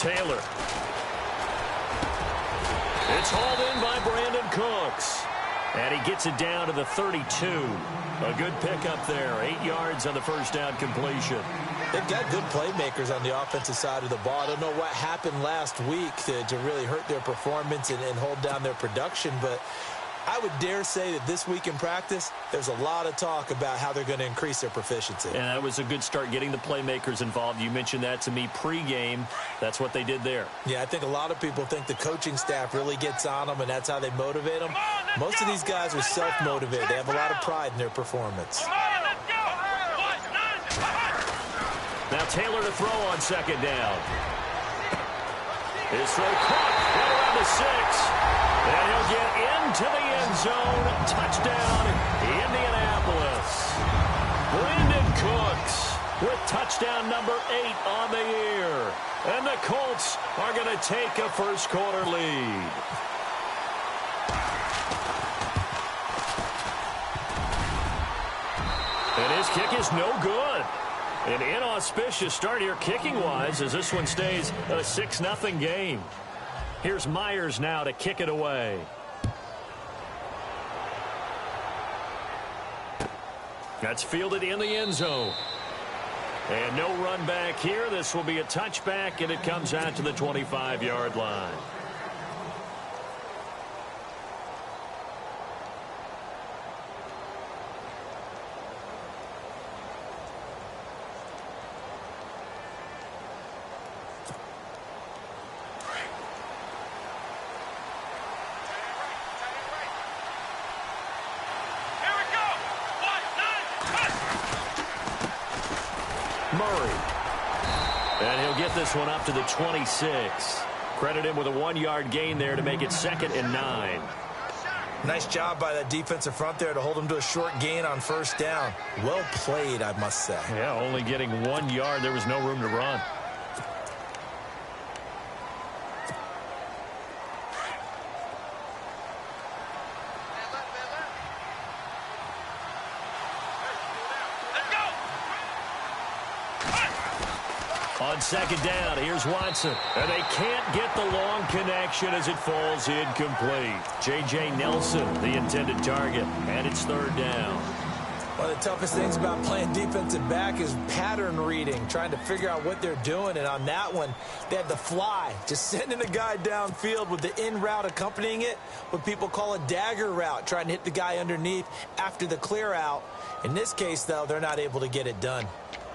Taylor. It's hauled in by Brandon Cooks. And he gets it down to the 32. A good pickup there. 8 yards on the first down completion. They've got good playmakers on the offensive side of the ball. I don't know what happened last week to really hurt their performance and hold down their production, but I would dare say that this week in practice, there's a lot of talk about how they're going to increase their proficiency. And that was a good start, getting the playmakers involved. You mentioned that to me pregame. That's what they did there. Yeah, I think a lot of people think the coaching staff really gets on them, and that's how they motivate them. Most of these guys are self-motivated. They have a lot of pride in their performance. Now Taylor to throw on second down. His throw caught right around the 6. And he'll get into the end zone. Touchdown, Indianapolis. Brandon Cooks with touchdown number 8 on the year. And the Colts are going to take a first-quarter lead. And his kick is no good. An inauspicious start here kicking-wise as this one stays a 6-0 game. Here's Myers now to kick it away. That's fielded in the end zone. And no run back here. This will be a touchback, and it comes out to the 25-yard line. Murray. And he'll get this one up to the 26. Credit him with a 1-yard gain there to make it 2nd and 9. Nice job by that defensive front there to hold him to a short gain on first down. Well played, I must say. Yeah, only getting 1 yard. There was no room to run. On second down, here's Watson. And they can't get the long connection as it falls incomplete. J.J. Nelson, the intended target, and it's 3rd down. One of the toughest things about playing defensive back is pattern reading, trying to figure out what they're doing. And on that one, they had the fly, just sending a guy downfield with the in route accompanying it, what people call a dagger route, trying to hit the guy underneath after the clear out. In this case, though, they're not able to get it done.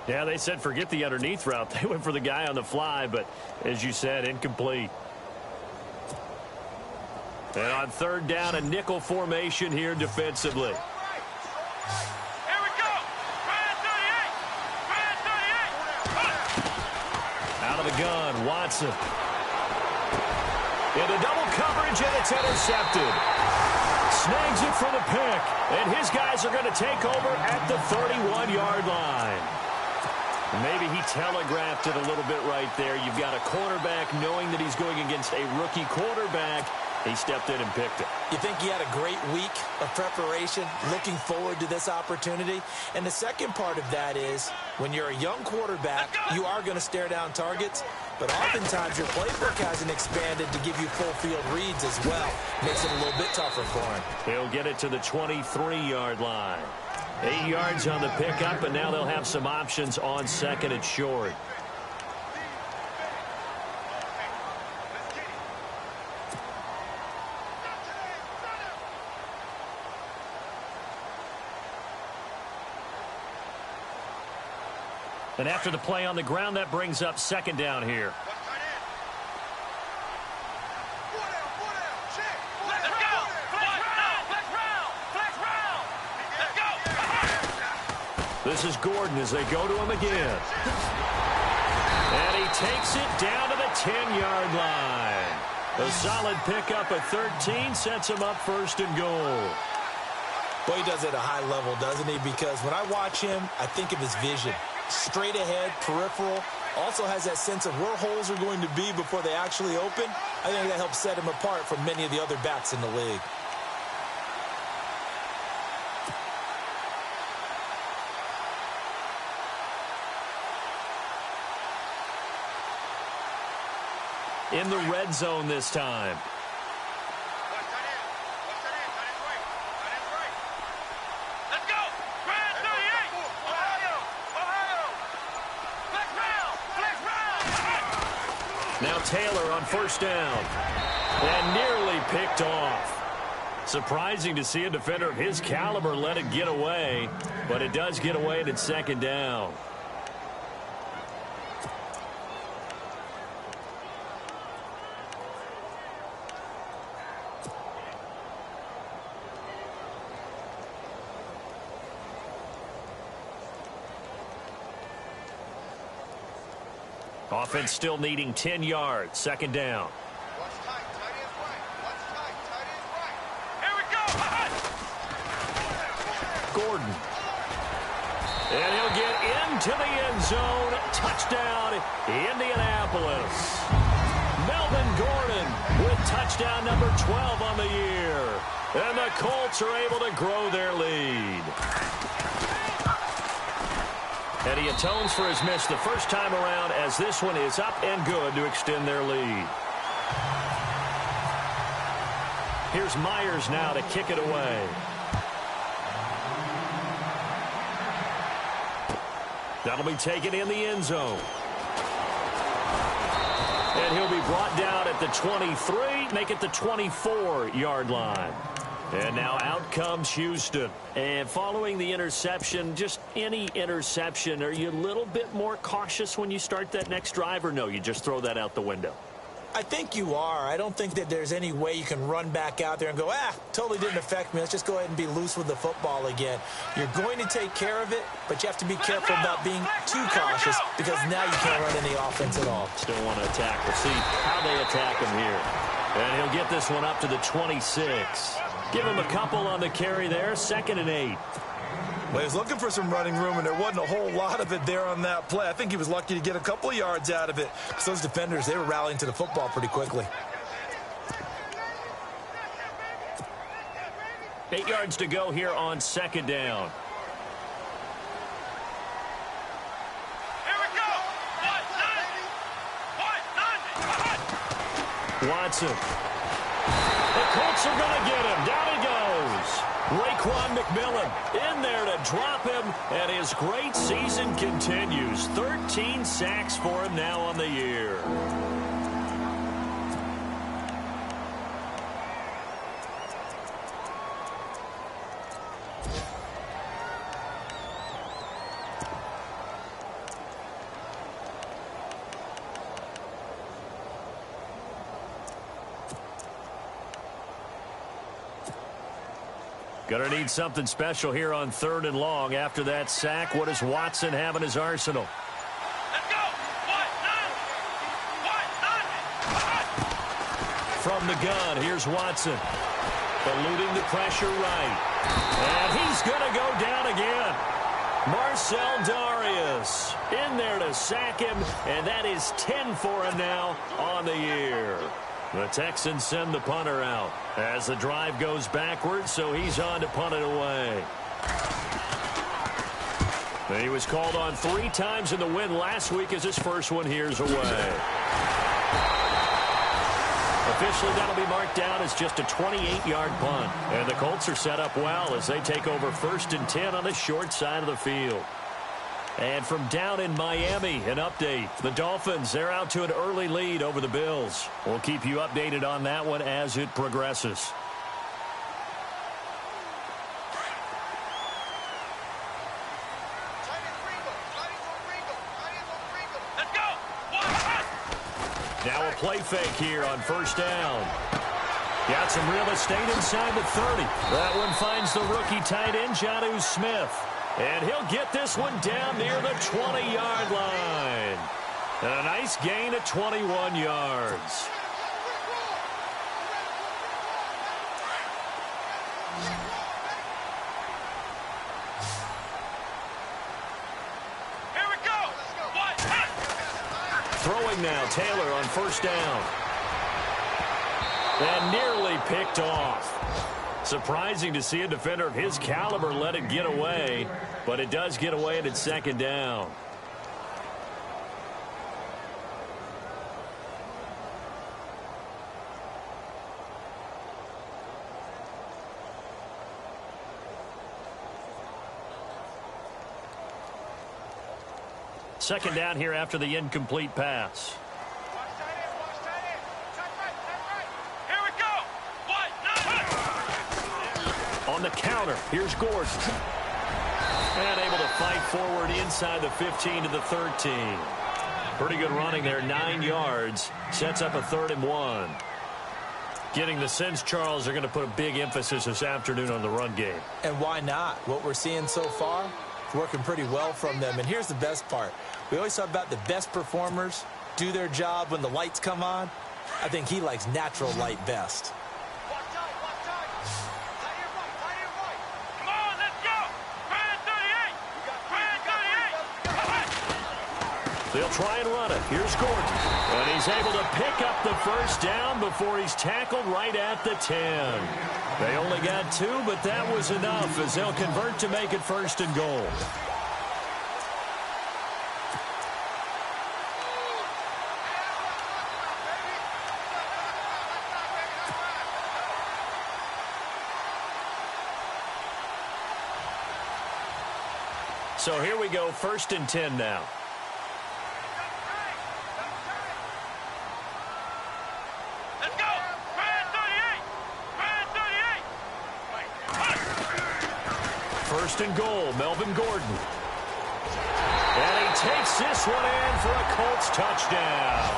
Yeah, they said forget the underneath route. They went for the guy on the fly, but as you said, incomplete. And on 3rd down, a nickel formation here defensively. Here we go. Out of the gun, Watson. Into double coverage, and it's intercepted. Snags it for the pick, and his guys are going to take over at the 31-yard line. Maybe he telegraphed it a little bit right there. You've got a quarterback knowing that he's going against a rookie quarterback. He stepped in and picked it. You think he had a great week of preparation, looking forward to this opportunity? And the second part of that is, when you're a young quarterback, you are going to stare down targets, but oftentimes your playbook hasn't expanded to give you full field reads as well. Makes it a little bit tougher for him. He'll get it to the 23-yard line. 8 yards on the pickup, and now they'll have some options on 2nd and short. And after the play on the ground, that brings up 2nd down here. This is Gordon as they go to him again. And he takes it down to the 10-yard line. A solid pickup at 13 sets him up 1st and goal. Boy, he does it at a high level, doesn't he? Because when I watch him, I think of his vision. Straight ahead, peripheral. Also has that sense of where holes are going to be before they actually open. I think that helps set him apart from many of the other backs in the league. in the red zone this time. Let's go. Grand 38. Ohio. Flex round. Now Taylor on first down. And nearly picked off. Surprising to see a defender of his caliber let it get away, but it does get away and it's second down. Offense still needing 10 yards. Second down. What's tight? Tight end's right. What's tight? Tight end's right. Here we go. Gordon. And he'll get into the end zone. Touchdown, Indianapolis. Melvin Gordon with touchdown number 12 on the year. And the Colts are able to grow their lead. And he atones for his miss the first time around as this one is up and good to extend their lead. Here's Myers now to kick it away. That'll be taken in the end zone. And he'll be brought down at the 23, make it the 24-yard line. And now out comes Houston. And following the interception, just any interception, are you a little bit more cautious when you start that next drive, or no, you just throw that out the window? I think you are. I don't think that there's any way you can run back out there and go, totally didn't affect me. Let's just go ahead and be loose with the football again. You're going to take care of it, but you have to be careful about being too cautious because now you can't run any offense at all. Still want to attack. We'll see how they attack him here. And he'll get this one up to the 26. Give him a couple on the carry there. 2nd and 8. Well, he was looking for some running room, and there wasn't a whole lot of it there on that play. I think he was lucky to get a couple of yards out of it because those defenders, they were rallying to the football pretty quickly. 8 yards to go here on 2nd down. Here we go. Watson. The Colts are going to get him. Down he goes. Raekwon McMillan in there to drop him, and his great season continues. 13 sacks for him now on the year. Gonna need something special here on 3rd and long. After that sack, what does Watson have in his arsenal? Let's go. From the gun, here's Watson. Eluding the pressure right. And he's gonna go down again. Marcel Darius in there to sack him, and that is 10 for him now on the year. The Texans send the punter out as the drive goes backwards, so he's on to punt it away. He was called on 3 times in the win last week as his first one here's away. Officially, that'll be marked down as just a 28-yard punt. And the Colts are set up well as they take over 1st and 10 on the short side of the field. And from down in Miami, an update. The Dolphins, they're out to an early lead over the Bills. We'll keep you updated on that one as it progresses. Let's go. Now a play fake here on 1st down. Got some real estate inside the 30. That one finds the rookie tight end, Jonnu Smith. And he'll get this one down near the 20-yard line. And a nice gain of 21 yards. Here we go. Throwing now, Taylor on 1st down. And nearly picked off. Surprising to see a defender of his caliber let it get away, but it does get away and it's 2nd down. Second down here after the incomplete pass. Here we go. On the counter, here's Gordon. And able to fight forward inside the 15 to the 13. Pretty good running there, 9 yards. Sets up a 3rd and 1. Getting the sense, Charles, they're going to put a big emphasis this afternoon on the run game. And why not? What we're seeing so far, working pretty well from them. And here's the best part. We always talk about the best performers do their job when the lights come on. I think he likes natural light best. Watch tight. Tight end right. Come on, let's go. Brand 38. They'll try and run it. Here's Gordon. And he's able to pick up the first down before he's tackled right at the 10. They only got 2, but that was enough as they'll convert to make it 1st and goal. So here we go, 1st and 10 now. Let's go. Brand 38. 1st and goal, Melvin Gordon. And he takes this one in for a Colts touchdown.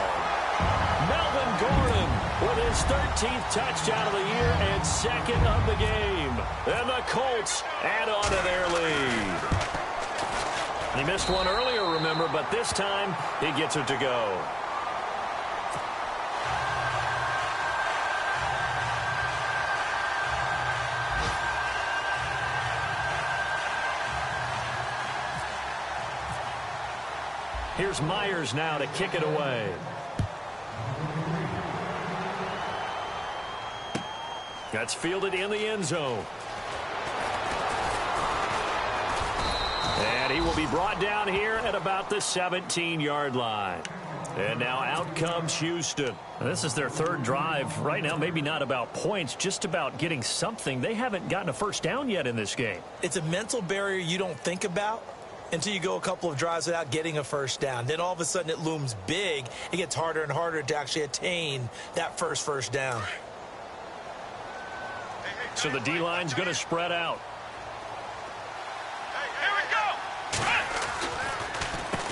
Melvin Gordon with his 13th touchdown of the year and 2nd of the game. And the Colts add on to their lead. He missed one earlier, remember, but this time he gets it to go. Here's Myers now to kick it away. That's fielded in the end zone. And he will be brought down here at about the 17-yard line. And now out comes Houston. Now, this is their 3rd drive. Right now, maybe not about points, just about getting something. They haven't gotten a first down yet in this game. It's a mental barrier you don't think about until you go a couple of drives without getting a first down. Then all of a sudden it looms big. It gets harder and harder to actually attain that first down. So the D-line's going to spread out.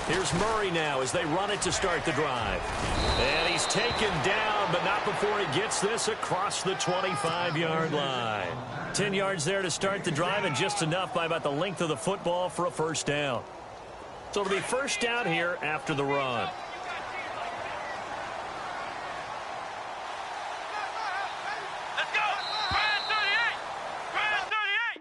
Here's Murray now as they run it to start the drive. And he's taken down, but not before he gets this across the 25-yard line. 10 yards there to start the drive, and just enough by about the length of the football for a first down. So it'll be first down here after the run. Let's go. Brand 38. Brand 38.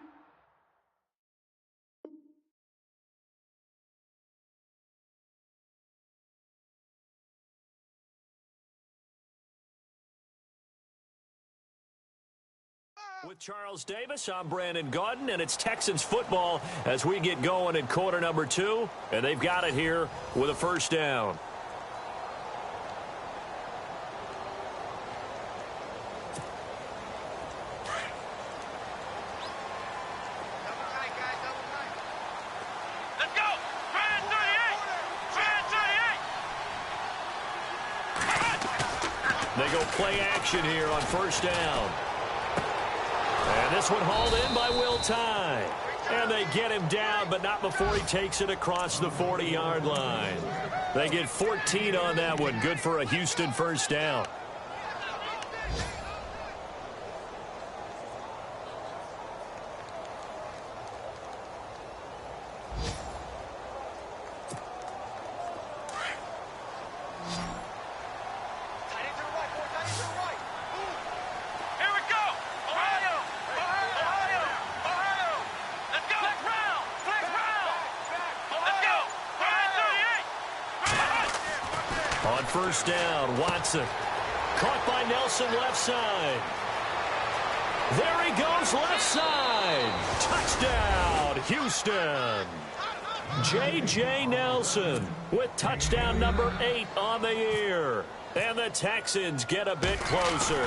With Charles Davis, I'm Brandon Gaudin, and it's Texans football as we get going in quarter number 2, and they've got it here with a first down. Double tight, guys. Double tight. Let's go. Brand 38. Brand 38. They go play action here on first down. And this one hauled in by Will Tye. And they get him down, but not before he takes it across the 40-yard line. They get 14 on that one. Good for a Houston first down. On first down, Watson. Caught by Nelson left side. There he goes left side. Touchdown, Houston. J.J. Nelson with touchdown number 8 on the year. And the Texans get a bit closer.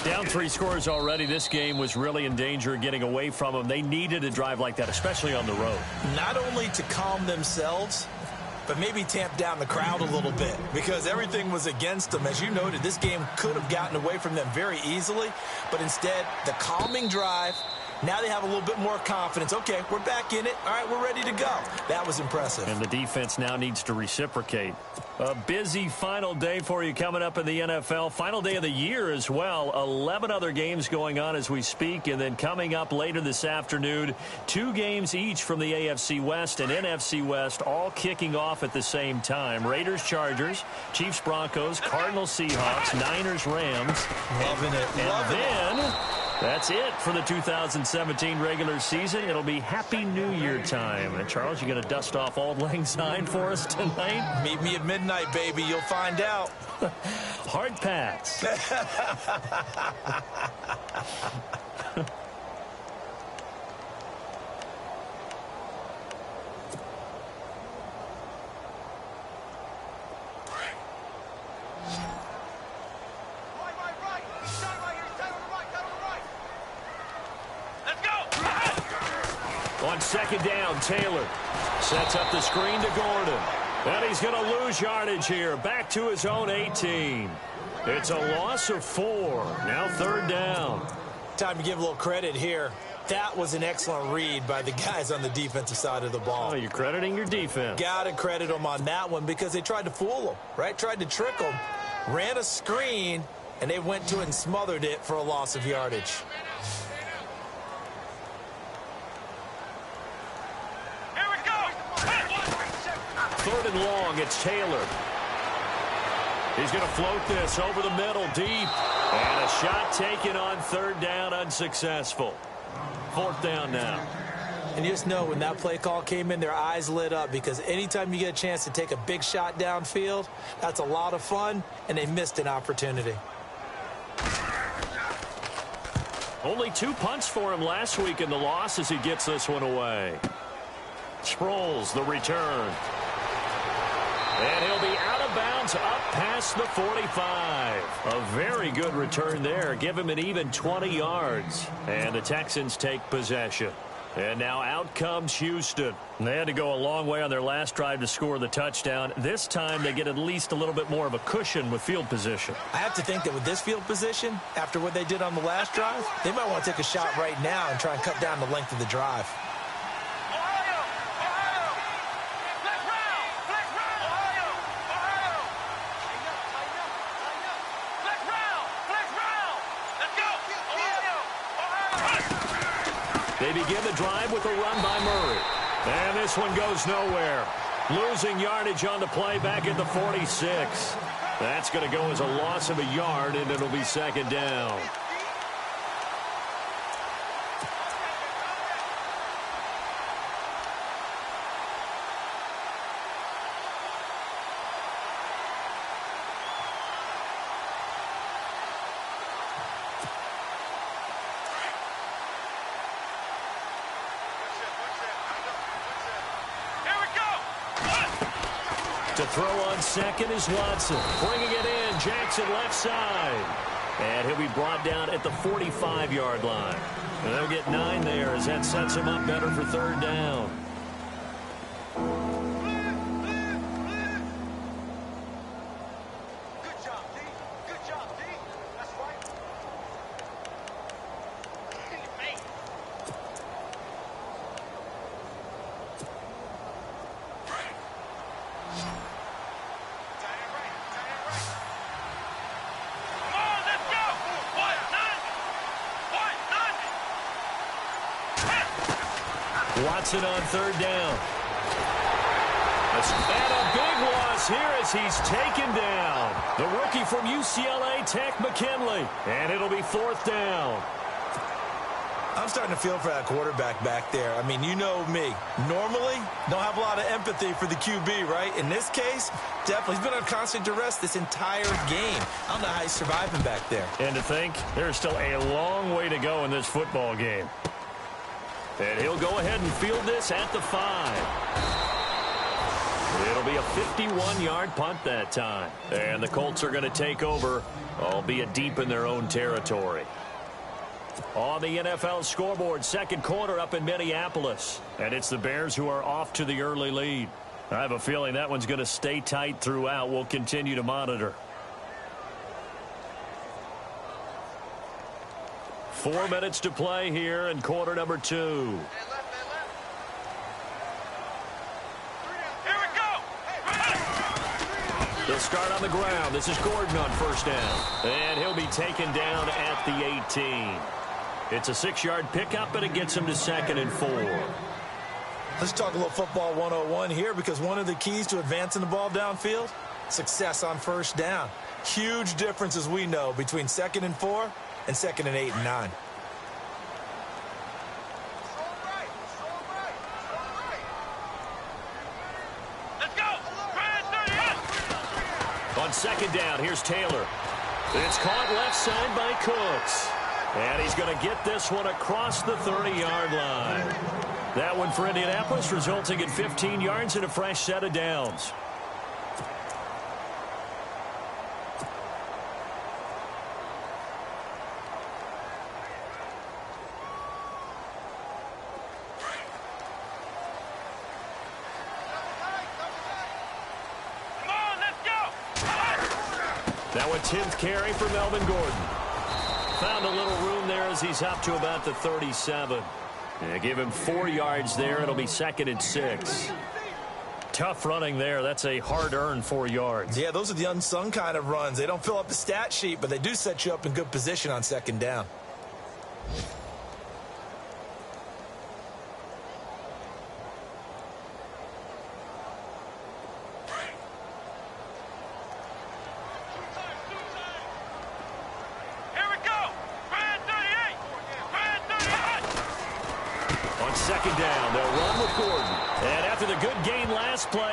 Down 3 scores already. This game was really in danger of getting away from them. They needed a drive like that, especially on the road. Not only to calm themselves, but maybe tamp down the crowd a little bit because everything was against them. As you noted, this game could have gotten away from them very easily, but instead, the calming drive, now they have a little bit more confidence. Okay, we're back in it. All right, we're ready to go. That was impressive. And the defense now needs to reciprocate. A busy final day for you coming up in the NFL. Final day of the year as well. 11 other games going on as we speak. And then coming up later this afternoon, 2 games each from the AFC West and NFC West, all kicking off at the same time. Raiders, Chargers, Chiefs, Broncos, Cardinals, Seahawks, Niners, Rams. Loving it. And then that's it for the 2017 regular season. It'll be Happy New Year time. And Charles, you going to dust off Auld Lang Syne for us tonight? Meet me at midnight, baby. You'll find out. Hard pass. On second down, Taylor sets up the screen to Gordon. And he's going to lose yardage here. Back to his own 18. It's a loss of 4. Now third down. Time to give a little credit here. That was an excellent read by the guys on the defensive side of the ball. Oh, you're crediting your defense. Got to credit them on that one because they tried to fool them, right? Tried to trick them. Ran a screen, and they went to it and smothered it for a loss of yardage. Third and long, it's Taylor. He's going to float this over the middle, deep. And a shot taken on third down, unsuccessful. Fourth down now. And you just know when that play call came in, their eyes lit up because anytime you get a chance to take a big shot downfield, that's a lot of fun, and they missed an opportunity. Only 2 punts for him last week in the loss as he gets this one away. Sproles, the return. And he'll be out of bounds up past the 45. A very good return there. Give him an even 20 yards. And the Texans take possession. And now out comes Houston. They had to go a long way on their last drive to score the touchdown. This time they get at least a little bit more of a cushion with field position. I have to think that with this field position, after what they did on the last drive, they might want to take a shot right now and try and cut down the length of the drive. They begin the drive with a run by Murray. And this one goes nowhere. Losing yardage on the play back at the 46. That's going to go as a loss of a yard, and it'll be second down. To throw on second is Watson. Bringing it in, Jackson left side. And he'll be brought down at the 45-yard line. And they'll get 9 there as that sets him up better for third down. Good job, D. Good job, D. That's right. Mate. Watson on third down. And a big loss here as he's taken down. The rookie from UCLA, Tech McKinley. And it'll be fourth down. I'm starting to feel for that quarterback back there. I mean, you know me. Normally, don't have a lot of empathy for the QB, right? In this case, definitely. He's been on constant duress this entire game. I don't know how he's surviving back there. And to think, there's still a long way to go in this football game. And he'll go ahead and field this at the 5. It'll be a 51-yard punt that time. And the Colts are going to take over, albeit deep in their own territory. On the NFL scoreboard, second quarter up in Minneapolis. And it's the Bears who are off to the early lead. I have a feeling that one's going to stay tight throughout. We'll continue to monitor. 4 minutes to play here in quarter number 2. They'll start on the ground. This is Gordon on first down. And he'll be taken down at the 18. It's a 6-yard pickup, and it gets him to 2nd and 4. Let's talk a little football 101 here, because one of the keys to advancing the ball downfield, success on first down. Huge difference, as we know, between 2nd and 4 and 2nd and 8 and 9. On 2nd down, here's Taylor. It's caught left side by Cooks. And he's going to get this one across the 30-yard line. That one for Indianapolis, resulting in 15 yards and a fresh set of downs. Now a 10th carry for Melvin Gordon. Found a little room there as he's up to about the 37. Yeah, give him 4 yards there. It'll be 2nd and 6. Tough running there. That's a hard-earned 4 yards. Yeah, those are the unsung kind of runs. They don't fill up the stat sheet, but they do set you up in good position on 2nd down.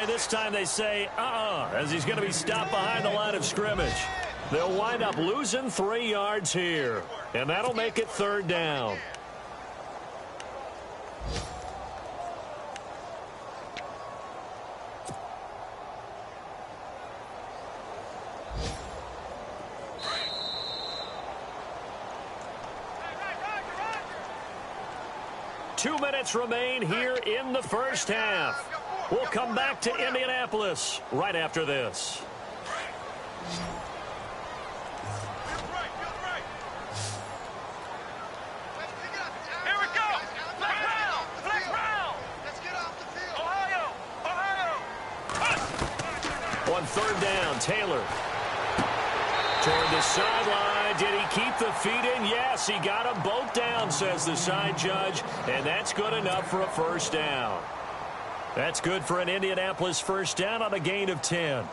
This time they say, as he's going to be stopped behind the line of scrimmage. They'll wind up losing 3 yards here, and that'll make it 3rd down. Two minutes remain here in the first half. We'll come back to Indianapolis right after this. Here we go. Flex round. Let's get off the field. Ohio. On 3rd down, Taylor. Toward the sideline. Did he keep the feet in? Yes, he got them both down, says the side judge. And that's good enough for a 1st down. That's good for an Indianapolis 1st down on a gain of 10.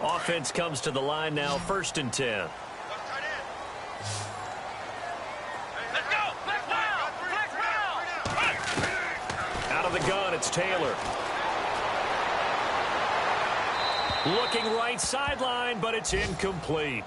Offense comes to the line now, 1st and 10. Let's go. Flex round. Out of the gun, it's Taylor. Looking right sideline, but it's incomplete.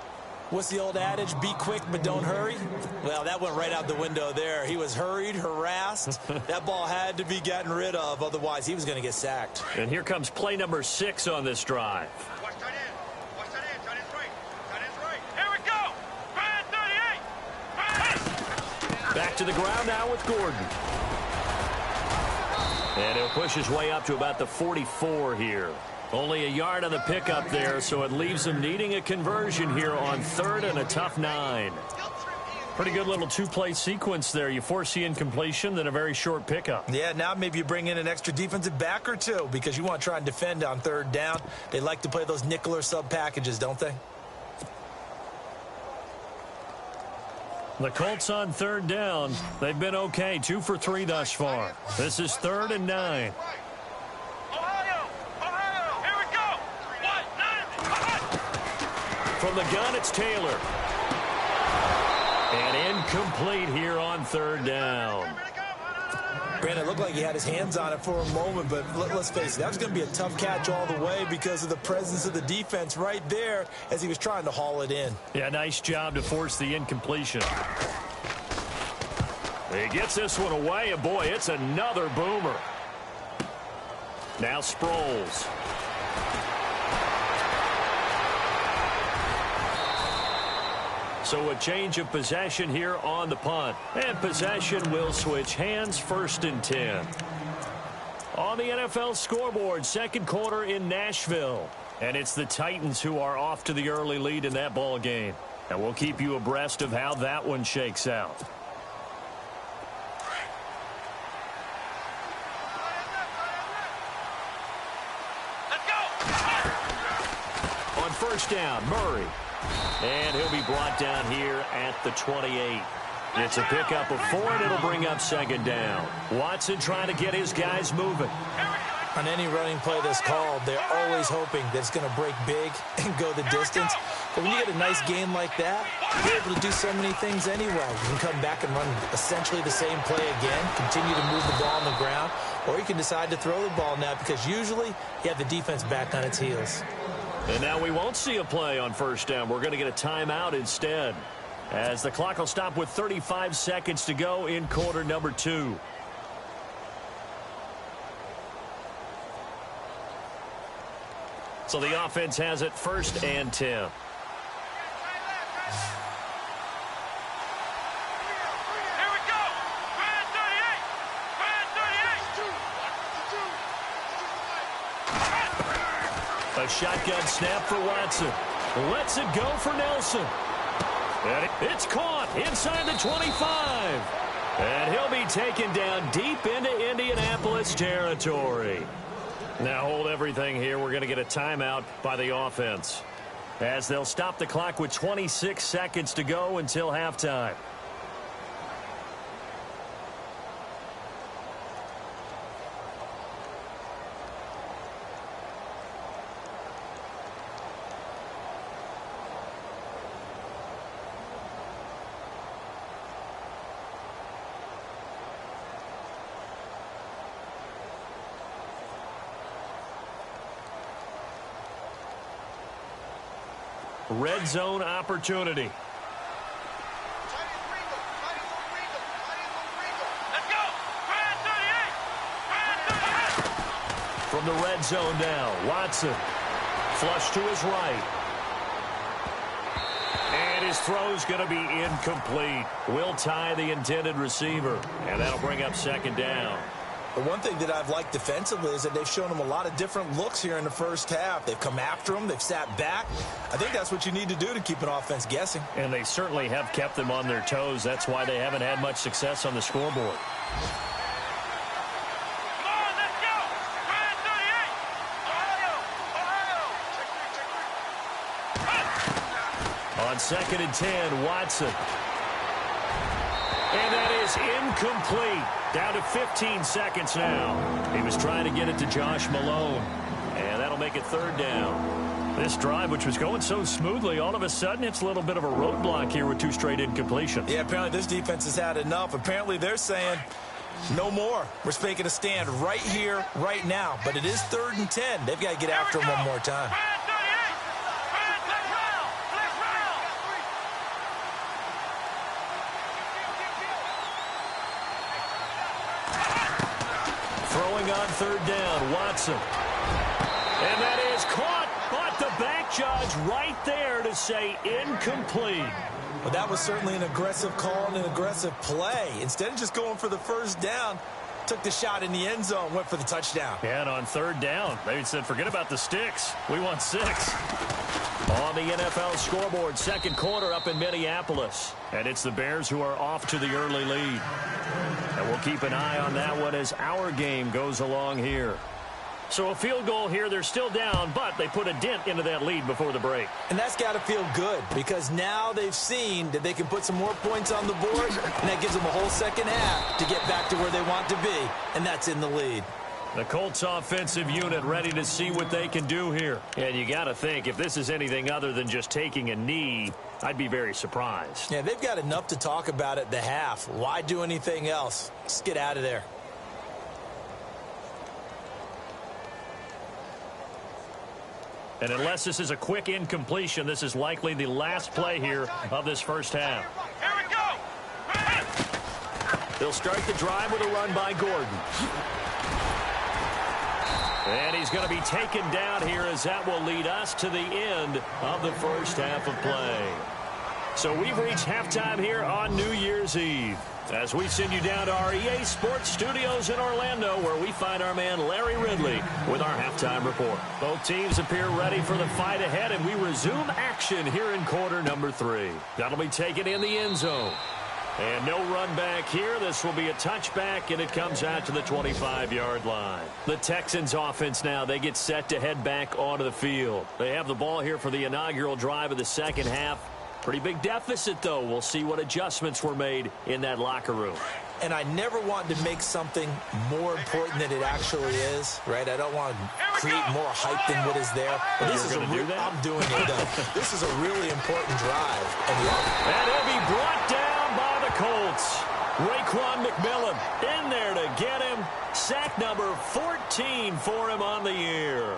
What's the old adage? Be quick, but don't hurry? Well, that went right out the window there. He was hurried, harassed. That ball had to be gotten rid of. Otherwise, he was going to get sacked. And here comes play number 6 on this drive. Watch tight end. Watch tight end. Tight end's right. Tight end's right. Here we go. Brand 38. Back to the ground now with Gordon. And he'll push his way up to about the 44 here. Only a yard on the pickup there, so it leaves him needing a conversion here on 3rd and a tough 9. Pretty good little 2-play sequence there. You force the incompletion, then a very short pickup. Yeah, now maybe you bring in an extra defensive back or two because you want to try and defend on 3rd down. They like to play those nickel or sub packages, don't they? The Colts on 3rd down. They've been okay, 2 for 3 thus far. This is 3rd and 9. From the gun, it's Taylor. And incomplete here on 3rd down. Brandon, it looked like he had his hands on it for a moment, but let's face it, that was going to be a tough catch all the way because of the presence of the defense right there as he was trying to haul it in. Yeah, nice job to force the incompletion. He gets this one away, and boy, it's another boomer. Now Sproles. So a change of possession here on the punt. And possession will switch hands, 1st and 10. On the NFL scoreboard, second quarter in Nashville. And it's the Titans who are off to the early lead in that ball game. And we'll keep you abreast of how that one shakes out. Let's go. On 1st down, Murray. And he'll be brought down here at the 28. It's a pickup of 4, and it'll bring up 2nd down. Watson trying to get his guys moving. On any running play that's called, they're always hoping that it's going to break big and go the distance. But when you get a nice gain like that, you're able to do so many things anyway. You can come back and run essentially the same play again, continue to move the ball on the ground, or you can decide to throw the ball now because usually you have the defense back on its heels. And now we won't see a play on 1st down. We're going to get a timeout instead, as the clock will stop with 35 seconds to go in quarter number 2. So the offense has it 1st and 10. Here we go. Brand 38. A shotgun snap for Watson. Lets it go for Nelson. And it's caught inside the 25. And he'll be taken down deep into Indianapolis territory. Now hold everything here. We're going to get a timeout by the offense, as they'll stop the clock with 26 seconds to go until halftime. Red zone opportunity. Let's go. Brand 38. From the red zone now, Watson. Flush to his right. And his throw's going to be incomplete. Will tie the intended receiver. And that'll bring up 2nd down. The one thing that I've liked defensively is that they've shown them a lot of different looks here in the first half. They've come after them. They've sat back. I think that's what you need to do to keep an offense guessing. And they certainly have kept them on their toes. That's why they haven't had much success on the scoreboard. Come on, let's go. Brand 38. Ohio. On 2nd and 10, Watson. And that is incomplete. Down to 15 seconds now. He was trying to get it to Josh Malone. And that'll make it 3rd down. This drive, which was going so smoothly, all of a sudden it's a little bit of a roadblock here with 2 straight incompletions. Yeah, apparently this defense has had enough. Apparently they're saying no more. We're making a stand right here, right now. But it is 3rd and 10. They've got to get after him one more time. Brand 38. Brand, let's round. Let's round. Throwing on 3rd down, Watson. And that is caught, but the back judge right there to say incomplete. But that was certainly an aggressive call and an aggressive play. Instead of just going for the 1st down, took the shot in the end zone, went for the touchdown. And on 3rd down, they said, forget about the sticks. We want 6. On the NFL scoreboard, second quarter up in Minneapolis. And it's the Bears who are off to the early lead. And we'll keep an eye on that one as our game goes along here. So a field goal here, they're still down, but they put a dent into that lead before the break. And that's got to feel good because now they've seen that they can put some more points on the board, and that gives them a whole second half to get back to where they want to be, and that's in the lead. The Colts offensive unit ready to see what they can do here. And you got to think, if this is anything other than just taking a knee, I'd be very surprised. Yeah, they've got enough to talk about at the half. Why do anything else? Just get out of there. And unless this is a quick incompletion, this is likely the last play here of this first half. Here we go. They'll start the drive with a run by Gordon. And he's going to be taken down here as that will lead us to the end of the first half of play. So we've reached halftime here on New Year's Eve, as we send you down to our EA Sports Studios in Orlando, where we find our man Larry Ridley with our halftime report. Both teams appear ready for the fight ahead, and we resume action here in quarter number 3. That'll be taken in the end zone. And no run back here. This will be a touchback, and it comes out to the 25-yard line. The Texans offense now, they get set to head back onto the field. They have the ball here for the inaugural drive of the second half. Pretty big deficit, though. We'll see what adjustments were made in that locker room. And I never want to make something more important than it actually is, right? I don't want to create more hype than what is there. But this is I'm doing it, though. This is a really important drive. And he'll be brought down by the Colts. Raekwon McMillan in there to get him. Sack number 14 for him on the year.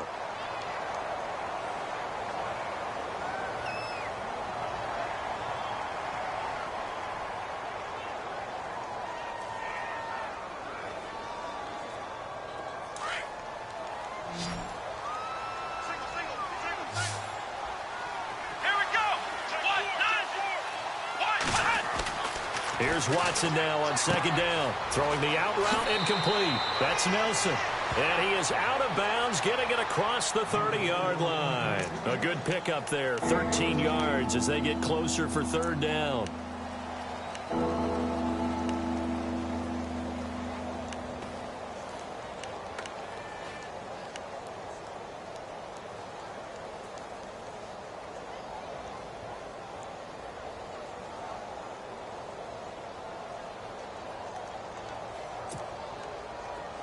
Here's Watson now on second down. Throwing the out route incomplete. That's Nelson. And he is out of bounds, getting it across the 30-yard line. A good pickup there, 13 yards as they get closer for third down.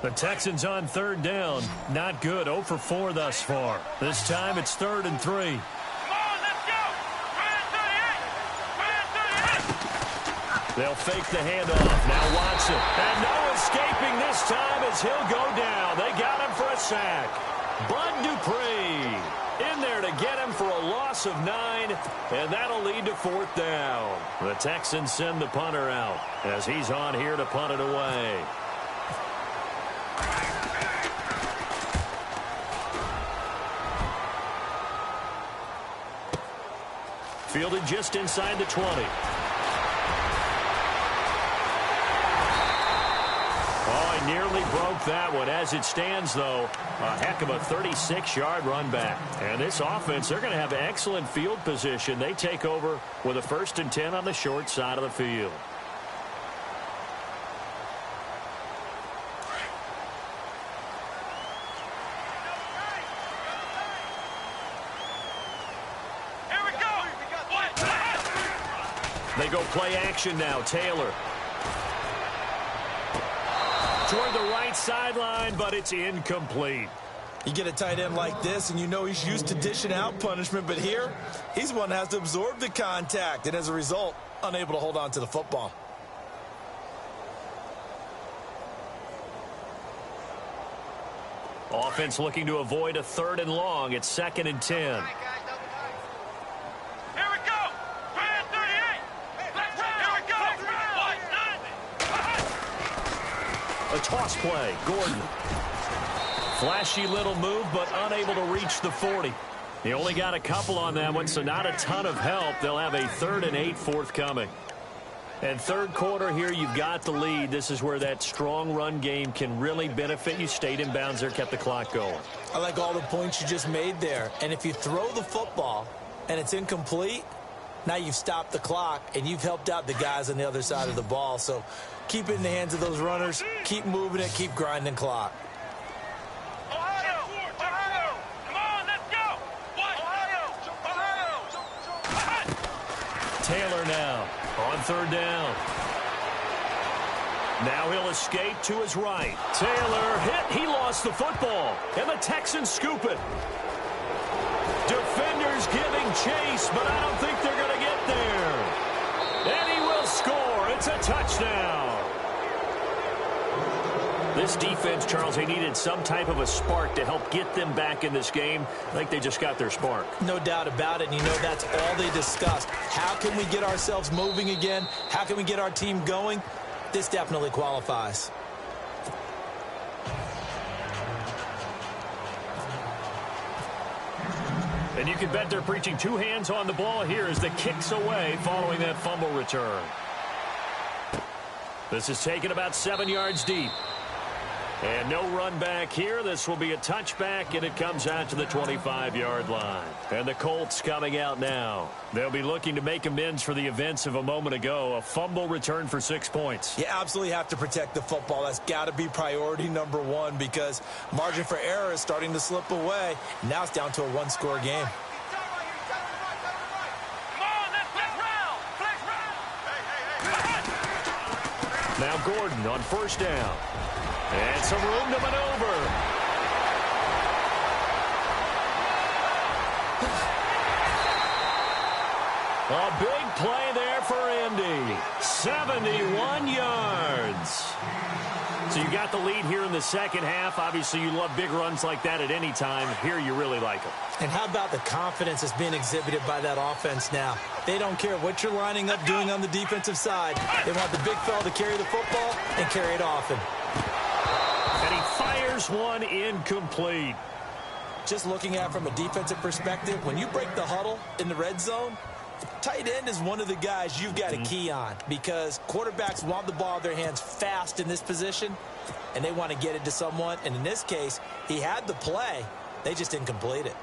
The Texans on third down. Not good. 0 for 4 thus far. This time it's 3rd and 3. Come on, let's go. 38. They'll fake the handoff. Now Watson. And no escaping this time as he'll go down. They got him for a sack. Bud Dupree in there to get him for a loss of 9. And that'll lead to 4th down. The Texans send the punter out as he's on here to punt it away. Fielded just inside the 20. Oh, he nearly broke that one. As it stands, though, a heck of a 36-yard run back. And this offense, they're going to have excellent field position. They take over with a 1st and 10 on the short side of the field. They go play action now. Taylor. Toward the right sideline, but it's incomplete. You get a tight end like this, and you know he's used to dishing out punishment, but here, he's the one that has to absorb the contact, and as a result, unable to hold on to the football. Offense looking to avoid a 3rd and long. It's 2nd and 10. A toss play. Gordon. Flashy little move, but unable to reach the 40. He only got a couple on that one, so not a ton of help. They'll have a 3rd and 8 forthcoming. And third quarter here, you've got the lead. This is where that strong run game can really benefit you. Stayed in bounds there, kept the clock going. I like all the points you just made there. And if you throw the football and it's incomplete, now you've stopped the clock and you've helped out the guys on the other side of the ball. So keep it in the hands of those runners. Keep moving it. Keep grinding clock. Ohio! Ohio! Come on, let's go! Ohio! Taylor now on 3rd down. Now he'll escape to his right. Taylor hit. He lost the football. And the Texans scoop it. Defenders giving chase, but I don't think they're going to get there. And he will score. It's a touchdown. This defense, Charles, they needed some type of a spark to help get them back in this game. I think they just got their spark. No doubt about it, and you know that's all they discussed. How can we get ourselves moving again? How can we get our team going? This definitely qualifies. And you can bet they're preaching two hands on the ball here as the kick's away following that fumble return. This is taken about 7 yards deep. And no run back here. This will be a touchback, and it comes out to the 25-yard line. And the Colts coming out now. They'll be looking to make amends for the events of a moment ago. A fumble return for 6 points. You absolutely have to protect the football. That's got to be priority number one because margin for error is starting to slip away. Now it's down to a one-score game. Now Gordon on first down. And some room to maneuver. A big play there for Indy. 71 yards. So you got the lead here in the second half. Obviously, you love big runs like that at any time. Here you really like them. And how about the confidence that's being exhibited by that offense now? They don't care what you're lining up doing on the defensive side. They want the big fella to carry the football and carry it often. And he fires one incomplete. Just looking at it from a defensive perspective, when you break the huddle in the red zone, tight end is one of the guys you've got a key on because quarterbacks want the ball in their hands fast in this position, and they want to get it to someone. And in this case, he had the play. They just didn't complete it.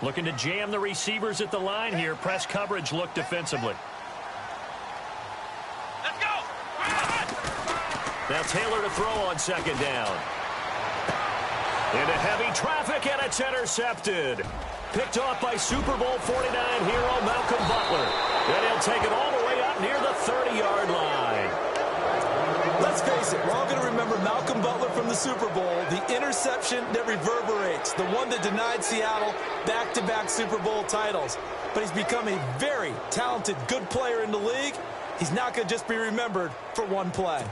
Looking to jam the receivers at the line here. Press coverage look defensively. Let's go! Now Taylor to throw on second down. Into heavy traffic, and it's intercepted. Picked off by Super Bowl 49 hero Malcolm Butler. And he'll take it all the way up near the 30-yard line. Let's face it, we're all going to remember Malcolm Butler from the Super Bowl, the interception that reverberates, the one that denied Seattle back-to-back Super Bowl titles. But he's become a very talented, good player in the league. He's not going to just be remembered for one play.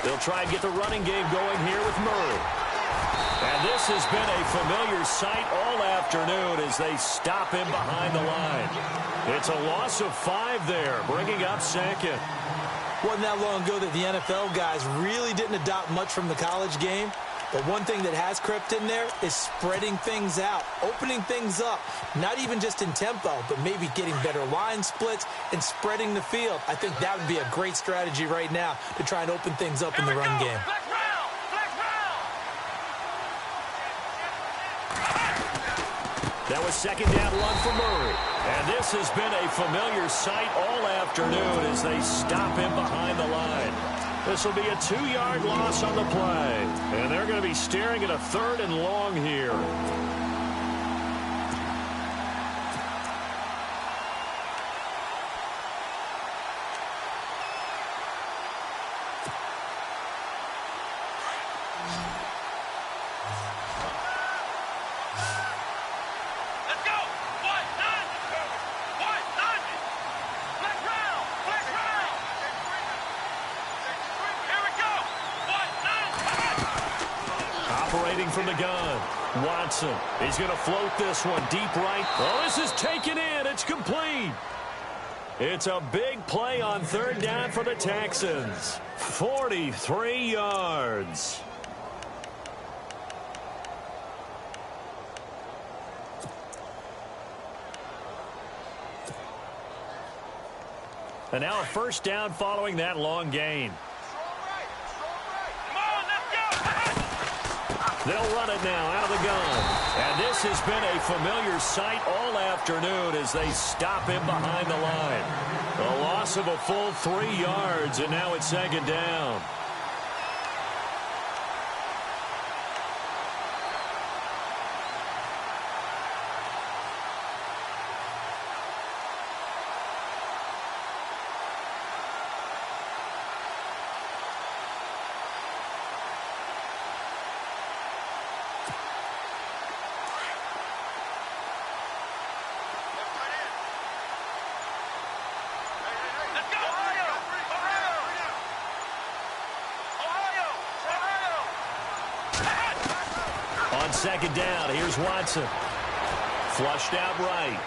They'll try and get the running game going here with Murray. And this has been a familiar sight all afternoon as they stop him behind the line. It's a loss of 5 there, bringing up second. Wasn't that long ago that the NFL guys really didn't adopt much from the college game. But one thing that has crept in there is spreading things out, opening things up, not even just in tempo, but maybe getting better line splits and spreading the field. I think that would be a great strategy right now to try and open things up in the run game. That was second down run for Murray. And this has been a familiar sight all afternoon as they stop him behind the line. This will be a 2-yard loss on the play. And they're going to be staring at a 3rd and long here. From the gun, Watson. He's going to float this one deep right. Oh, this is taken in. It's complete. It's a big play on 3rd down for the Texans. 43 yards. And now a first down following that long gain. They'll run it now out of the gun. And this has been a familiar sight all afternoon as they stop him behind the line. A loss of a full 3 yards, and now it's second down. On second down, here's Watson. Flushed out right.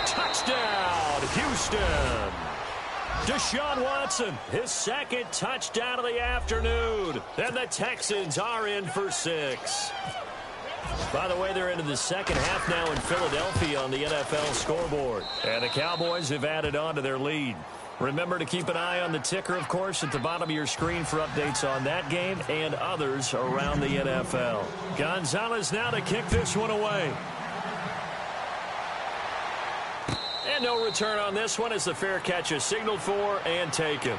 Touchdown, Houston. Deshaun Watson, his second touchdown of the afternoon. And the Texans are in for 6. By the way, they're into the second half now in Philadelphia on the NFL scoreboard. And the Cowboys have added on to their lead. Remember to keep an eye on the ticker, of course, at the bottom of your screen for updates on that game and others around the NFL. Gonzalez now to kick this one away. And no return on this one as the fair catch is signaled for and taken.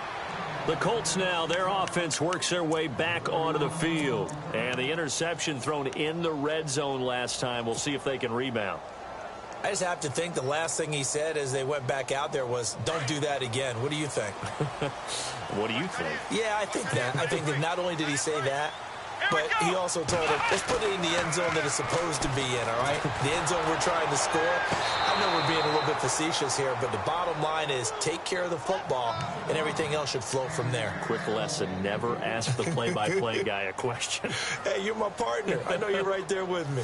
The Colts now, their offense works their way back onto the field. And the interception thrown in the red zone last time. We'll see if they can rebound. I just have to think the last thing he said as they went back out there was, don't do that again. What do you think? What do you think? Yeah, I think that. I think that not only did he say that, but he also told him, let's put it in the end zone that it's supposed to be in, all right? The end zone we're trying to score. I know we're being a little bit facetious here, but the bottom line is take care of the football, and everything else should flow from there. Quick lesson, never ask the play-by-play guy a question. Hey, you're my partner. I know you're right there with me.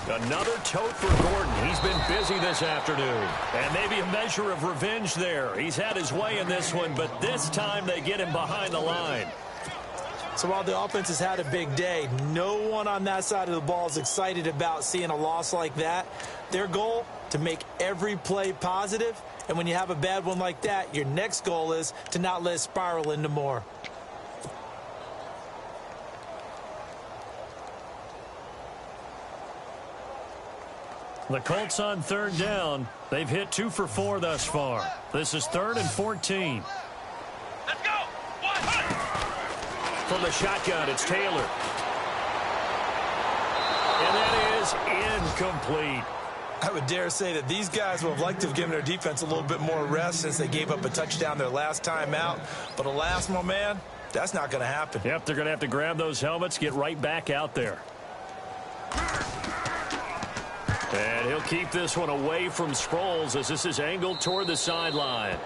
Another tote for Gordon. He's been busy this afternoon. And maybe a measure of revenge there. He's had his way in this one, but this time they get him behind the line. So while the offense has had a big day, no one on that side of the ball is excited about seeing a loss like that. Their goal, to make every play positive. And when you have a bad one like that, your next goal is to not let it spiral into more. The Colts on third down. They've hit 2 for 4 thus far. This is 3rd and 14. Let's go. From the shotgun, it's Taylor. And that is incomplete. I would dare say that these guys would have liked to have given their defense a little bit more rest since they gave up a touchdown their last time out. But alas, my man, that's not going to happen. Yep, they're going to have to grab those helmets, get right back out there. And he'll keep this one away from Sproles as this is angled toward the sideline.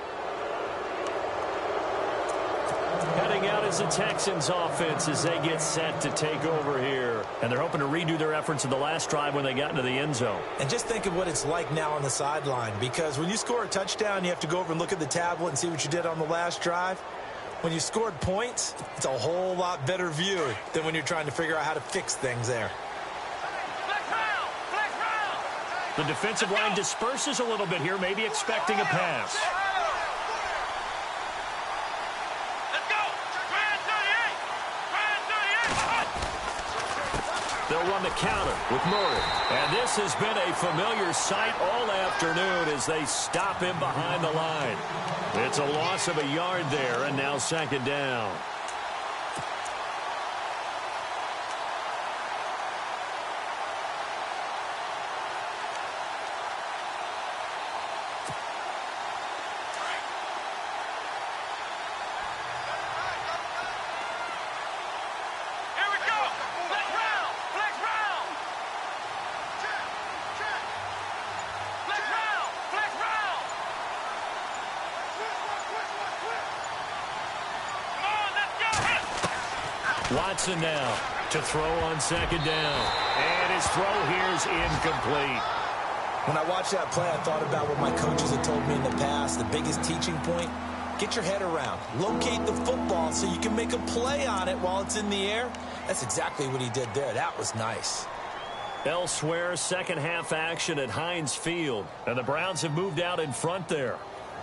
Heading out is the Texans offense as they get set to take over here. And they're hoping to redo their efforts in the last drive when they got into the end zone. And just think of what it's like now on the sideline, because when you score a touchdown, you have to go over and look at the tablet and see what you did on the last drive. When you scored points, it's a whole lot better view than when you're trying to figure out how to fix things there. The defensive line disperses a little bit here, maybe expecting a pass. Let's go. They'll run the counter with Murray. And this has been a familiar sight all afternoon as they stop him behind the line. It's a loss of a yard there, and now second down. Watson now to throw on second down. And his throw here's incomplete. When I watched that play, I thought about what my coaches had told me in the past. The biggest teaching point, get your head around. Locate the football so you can make a play on it while it's in the air. That's exactly what he did there. That was nice. Elsewhere, second half action at Heinz Field. And the Browns have moved out in front there.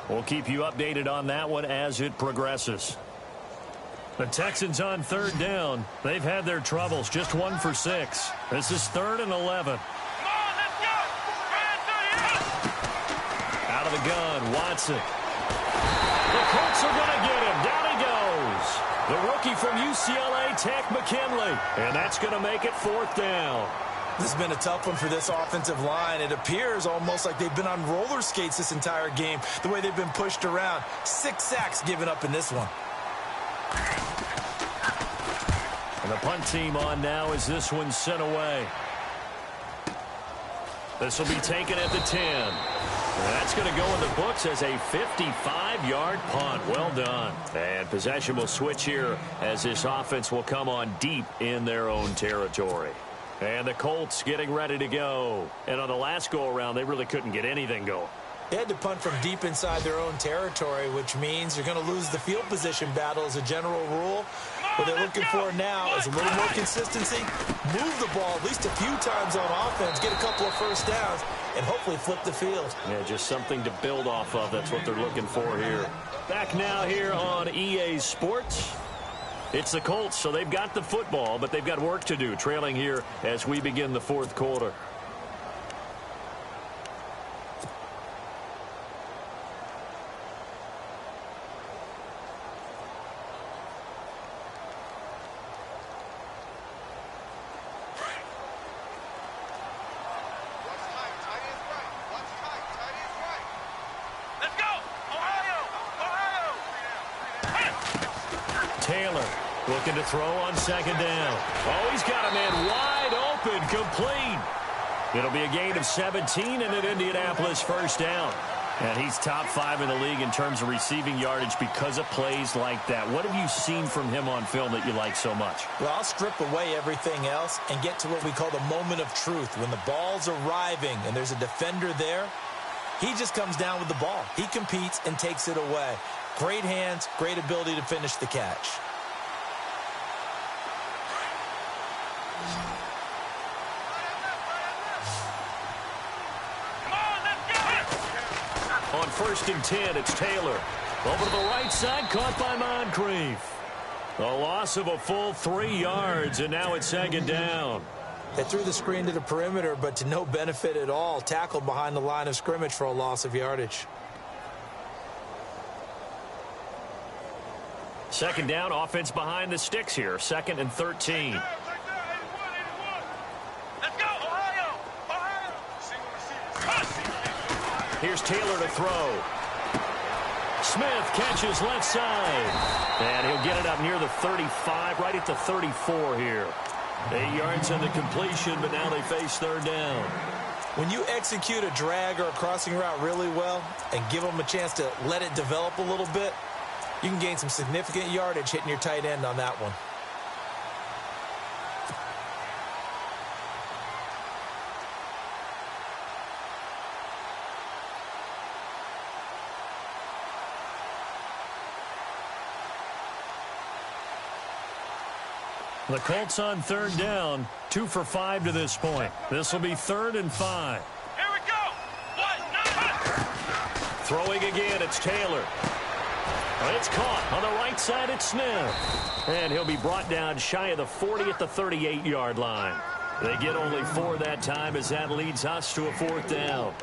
We'll keep you updated on that one as it progresses. The Texans on third down. They've had their troubles, just 1 for 6. This is 3rd and 11. Out of the gun, Watson. The Colts are going to get him. Down he goes. The rookie from UCLA, Tech McKinley. And that's going to make it 4th down. This has been a tough one for this offensive line. It appears almost like they've been on roller skates this entire game, the way they've been pushed around. 6 sacks given up in this one. And the punt team on now as this one's sent away. This will be taken at the 10. And that's going to go in the books as a 55-yard punt. Well done. And possession will switch here as this offense will come on deep in their own territory. And the Colts getting ready to go. And on the last go-around, they really couldn't get anything going. They had to punt from deep inside their own territory, which means you're going to lose the field position battle as a general rule. What they're looking for now is a little more consistency, move the ball at least a few times on offense, get a couple of first downs, and hopefully flip the field. Yeah, just something to build off of. That's what they're looking for here. Back now here on EA Sports. It's the Colts, so they've got the football, but they've got work to do, trailing here as we begin the fourth quarter. Taylor looking to throw on second down. Oh, he's got a man wide open, complete. It'll be a gain of 17 and an Indianapolis first down. And he's top 5 in the league in terms of receiving yardage because of plays like that. What have you seen from him on film that you like so much? Well, I'll strip away everything else and get to what we call the moment of truth. When the ball's arriving and there's a defender there, he just comes down with the ball. He competes and takes it away. Great hands, great ability to finish the catch. On 1st and 10, it's Taylor. Over to the right side, caught by Moncrief. A loss of a full 3 yards, and now it's 2nd down. They threw the screen to the perimeter, but to no benefit at all. Tackled behind the line of scrimmage for a loss of yardage. 2nd down, offense behind the sticks here. 2nd and 13. Here's Taylor to throw. Smith catches left side. And he'll get it up near the 35, right at the 34 here. 8 yards on the completion, but now they face 3rd down. When you execute a drag or a crossing route really well and give them a chance to let it develop a little bit, you can gain some significant yardage hitting your tight end on that one. The Colts on 3rd down, 2 for 5 to this point. This will be 3rd and 5. Here we go. 1, 9. Throwing again, it's Taylor. It's caught. On the right side, it's Smith. And he'll be brought down shy of the 40 at the 38-yard line. They get only 4 that time as that leads us to a 4th down.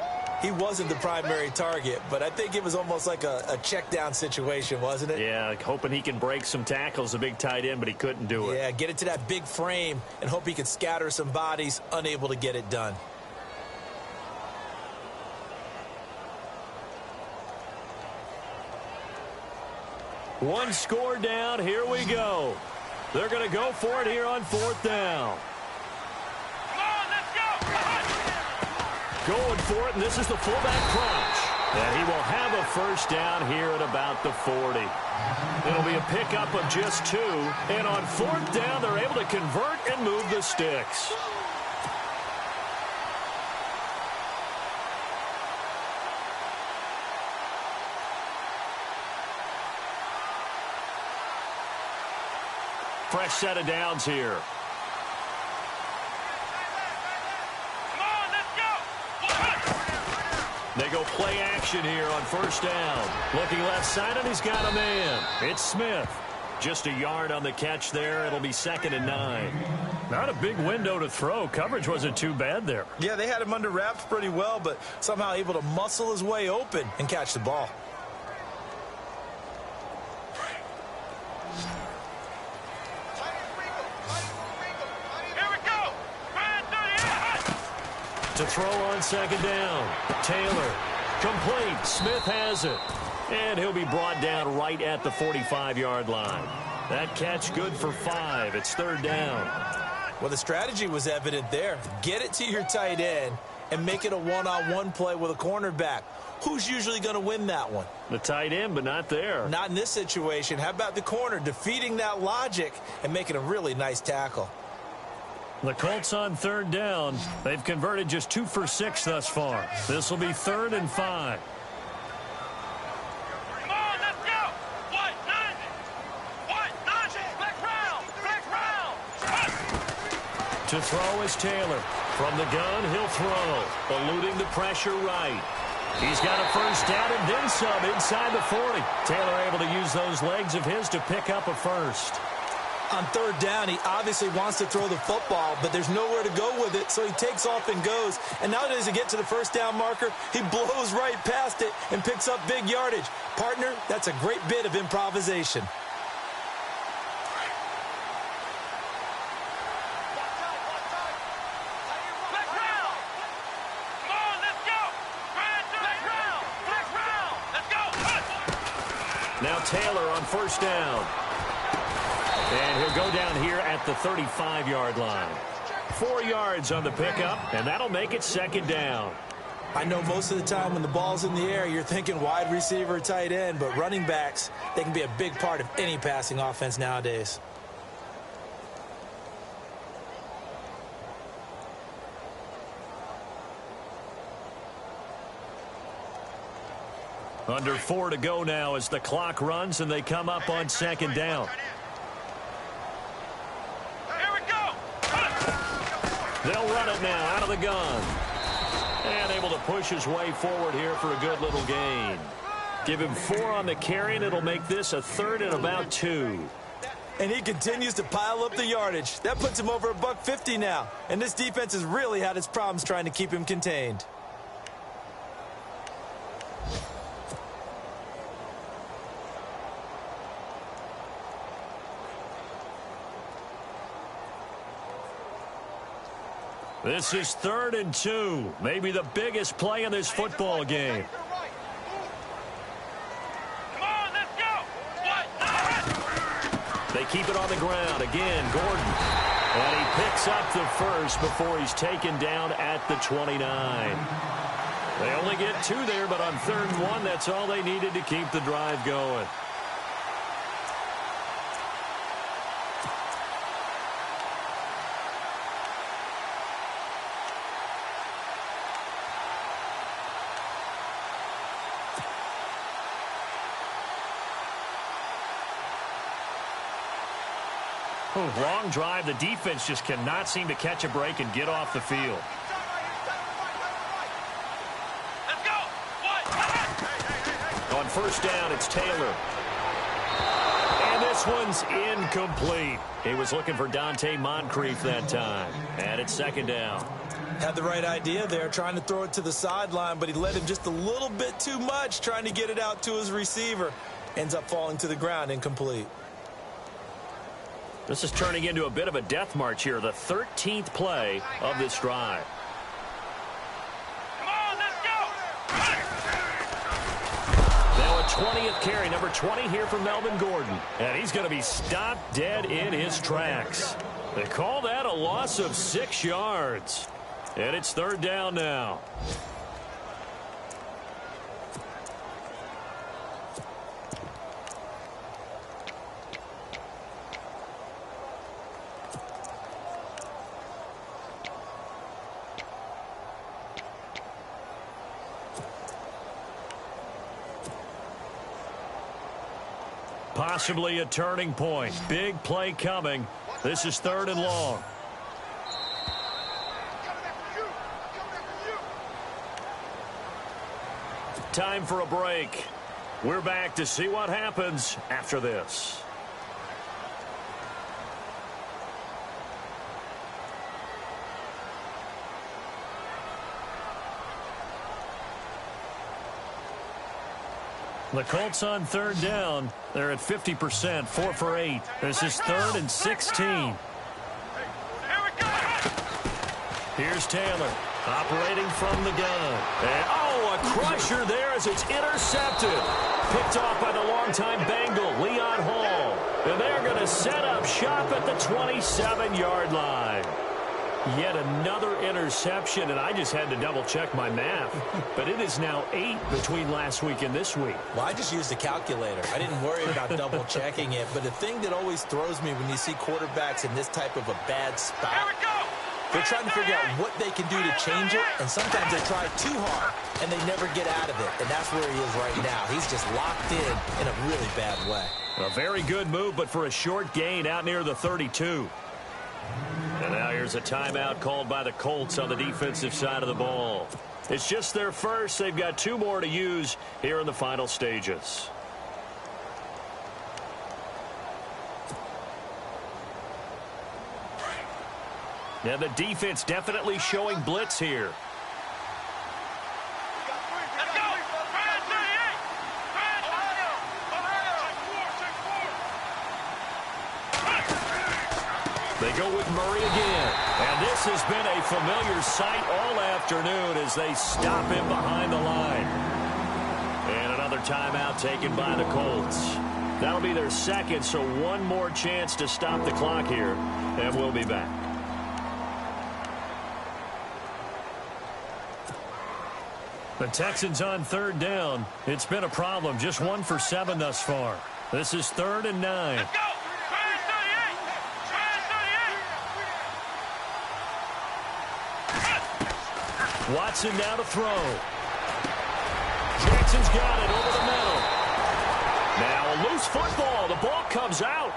He wasn't the primary target, but I think it was almost like a check down situation, wasn't it? Yeah, hoping he can break some tackles, a big tight end, but he couldn't do it. Yeah, get it to that big frame and hope he could scatter some bodies, unable to get it done. One score down, here we go. They're going to go for it here on 4th down. Going for it, and this is the fullback crunch. And he will have a first down here at about the 40. It'll be a pickup of just 2. And on 4th down, they're able to convert and move the sticks. Fresh set of downs here. They go play action here on 1st down. Looking left side, and he's got a man. It's Smith. Just a yard on the catch there. It'll be 2nd and 9. Not a big window to throw. Coverage wasn't too bad there. Yeah, they had him under wraps pretty well, but somehow able to muscle his way open and catch the ball. Here we go. To throw on second down. Taylor. Complete. Smith has it. And he'll be brought down right at the 45-yard line. That catch good for 5. It's third down. Well, the strategy was evident there. Get it to your tight end and make it a one-on-one play with a cornerback. Who's usually going to win that one? The tight end, but not there. Not in this situation. How about the corner defeating that logic and making a really nice tackle? The Colts on third down. They've converted just 2 for 6 thus far. This will be 3rd and 5. Come on, let's go. White, nine. Black round. To throw is Taylor. From the gun, he'll throw. Eluding the pressure right. He's got a first down and then some inside the 40. Taylor able to use those legs of his to pick up a first. On third down, he obviously wants to throw the football, but there's nowhere to go with it, so he takes off and goes. And now that he get to the first down marker, he blows right past it and picks up big yardage. Partner, that's a great bit of improvisation. Black round. Come on, let's go. Black round. Let's go. Now Taylor on first down. And he'll go down here at the 35-yard line. 4 yards on the pickup, and that'll make it second down. I know most of the time when the ball's in the air, you're thinking wide receiver, tight end, but running backs, they can be a big part of any passing offense nowadays. Under 4 to go now as the clock runs and they come up on second down. They'll run it now out of the gun. And able to push his way forward here for a good little gain. Give him 4 on the carry, and it'll make this a 3rd and about 2. And he continues to pile up the yardage. That puts him over $150 now. And this defense has really had its problems trying to keep him contained. This is 3rd and 2. Maybe the biggest play in this football game. Come on, let's go. They keep it on the ground. Again, Gordon. And he picks up the first before he's taken down at the 29. They only get 2 there, but on 3rd and 1, that's all they needed to keep the drive going. Long drive. The defense just cannot seem to catch a break and get off the field. Let's go. On first down, it's Taylor. And this one's incomplete. He was looking for Dante Moncrief that time. And it's second down. Had the right idea there, trying to throw it to the sideline, but he let him just a little bit too much, trying to get it out to his receiver. Ends up falling to the ground, incomplete. This is turning into a bit of a death march here, the 13th play of this drive. Come on, let's go. Now a 20th carry, number 20 here from Melvin Gordon. And he's going to be stopped dead in his tracks. They call that a loss of 6 yards. And it's 3rd down now. Possibly a turning point. Big play coming. This is 3rd and long. Time for a break. We're back to see what happens after this. The Colts on 3rd down. They're at 50%, 4 for 8. This is 3rd and 16. Here we go. Here's Taylor. Operating from the gun. And, oh, a crusher there as it's intercepted. Picked off by the longtime Bengal, Leon Hall. And they're going to set up shop at the 27-yard line. Yet another interception, and I just had to double-check my math. But it is now 8 between last week and this week. Well, I just used a calculator. I didn't worry about double-checking it. But the thing that always throws me when you see quarterbacks in this type of a bad spot, they're trying to figure out what they can do to change it, and sometimes they try too hard, and they never get out of it. And that's where he is right now. He's just locked in a really bad way. A very good move, but for a short gain out near the 32. And now here's a timeout called by the Colts on the defensive side of the ball. It's just their first. They've got 2 more to use here in the final stages. Now the defense definitely showing blitz here. Let's go! Brad 38! Brad Ohio! They go with Murray again. And this has been a familiar sight all afternoon as they stop him behind the line. And another timeout taken by the Colts. That'll be their second, so one more chance to stop the clock here. And we'll be back. The Texans on 3rd down. It's been a problem. Just 1 for 7 thus far. This is 3rd and 9. Let's go! Brad 38! Brad 38! Watson now to throw. Jackson's got it over the middle. Now a loose football. The ball comes out.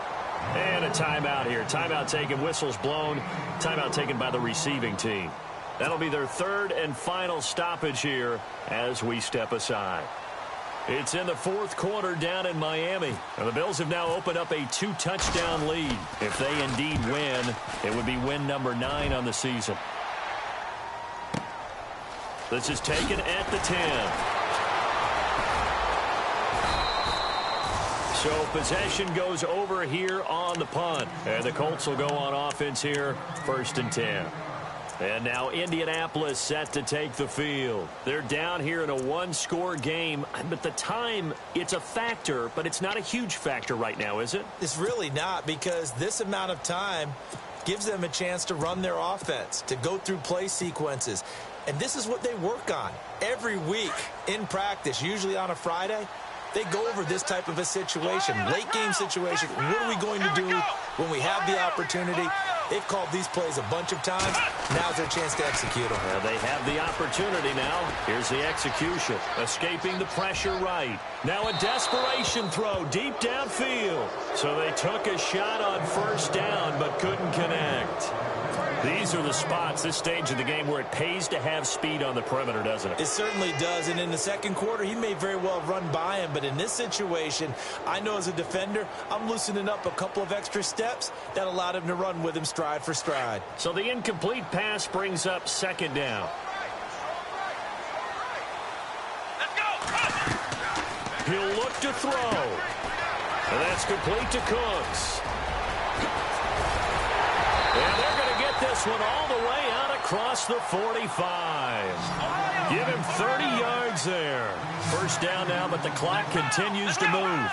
And a timeout here. Timeout taken, whistles blown. Timeout taken by the receiving team. That'll be their 3rd and final stoppage here as we step aside. It's in the 4th quarter down in Miami. And the Bills have now opened up a 2-touchdown lead. If they indeed win, it would be win number 9 on the season. This is taken at the 10. So possession goes over here on the punt. And the Colts will go on offense here, 1st and 10. And now Indianapolis set to take the field. They're down here in a 1-score game. But the time, it's a factor, but it's not a huge factor right now, is it? It's really not, because this amount of time gives them a chance to run their offense, to go through play sequences. And this is what they work on every week in practice, usually on a Friday. They go over this type of a situation, late game situation. What are we going to do when we have the opportunity? They've called these plays a bunch of times. Now's their chance to execute them. Well, they have the opportunity now. Here's the execution. Escaping the pressure right. Now a desperation throw deep downfield. So they took a shot on 1st down but couldn't connect. These are the spots, this stage of the game, where it pays to have speed on the perimeter, doesn't it? It certainly does, and in the 2nd quarter, he may very well run by him, but in this situation, I know as a defender, I'm loosening up a couple of extra steps that allowed him to run with him stride for stride. So the incomplete pass brings up 2nd down. Let's go! He'll look to throw. And that's complete to Cooks. And they're going to get this one all the way out across the 45. Give him 30 yards there. 1st down now, but the clock continues to move.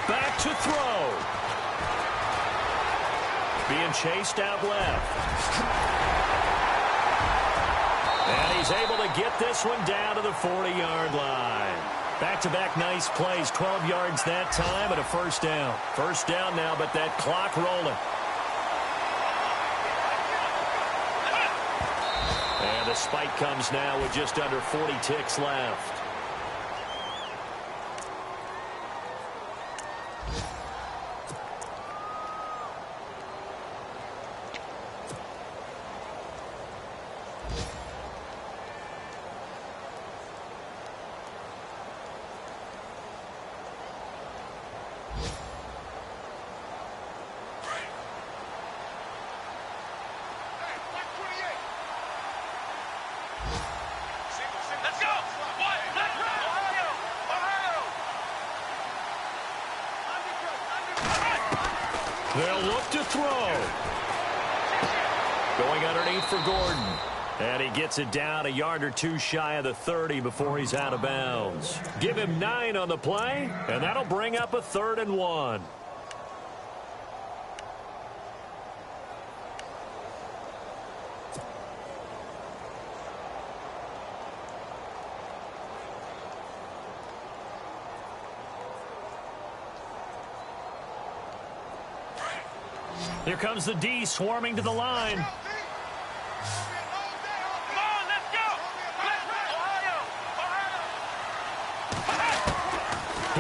Back to throw. Being chased out left. And he's able to get this one down to the 40-yard line. Back-to-back nice plays, 12 yards that time and a 1st down. 1st down now, but that clock rolling. And the spike comes now with just under 40 ticks left. They'll look to throw. Going underneath for Gordon. And he gets it down a yard or two shy of the 30 before he's out of bounds. Give him 9 on the play, and that'll bring up a 3rd and 1. Here comes the D swarming to the line. Come on, let's go! Ohio!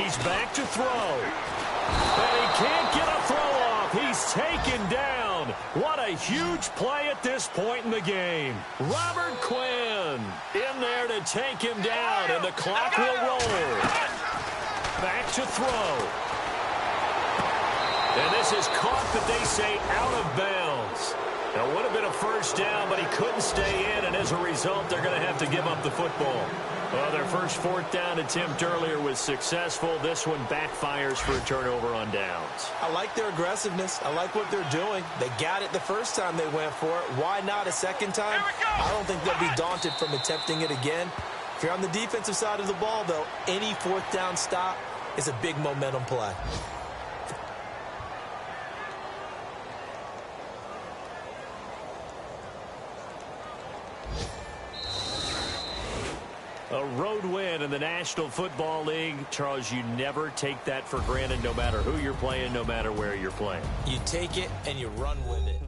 He's back to throw. And he can't get a throw off. He's taken down. What a huge play at this point in the game. Robert Quinn in there to take him down, and the clock will roll. Back to throw. And this is caught, but they say out of bounds. Now, would have been a first down, but he couldn't stay in, and as a result, they're going to have to give up the football. Well, their first 4th down attempt earlier was successful. This one backfires for a turnover on downs. I like their aggressiveness. I like what they're doing. They got it the first time they went for it. Why not a second time? I don't think they'll be daunted from attempting it again. If you're on the defensive side of the ball, though, any 4th down stop is a big momentum play. A road win in the National Football League. Charles, you never take that for granted no matter who you're playing, no matter where you're playing. You take it and you run with it.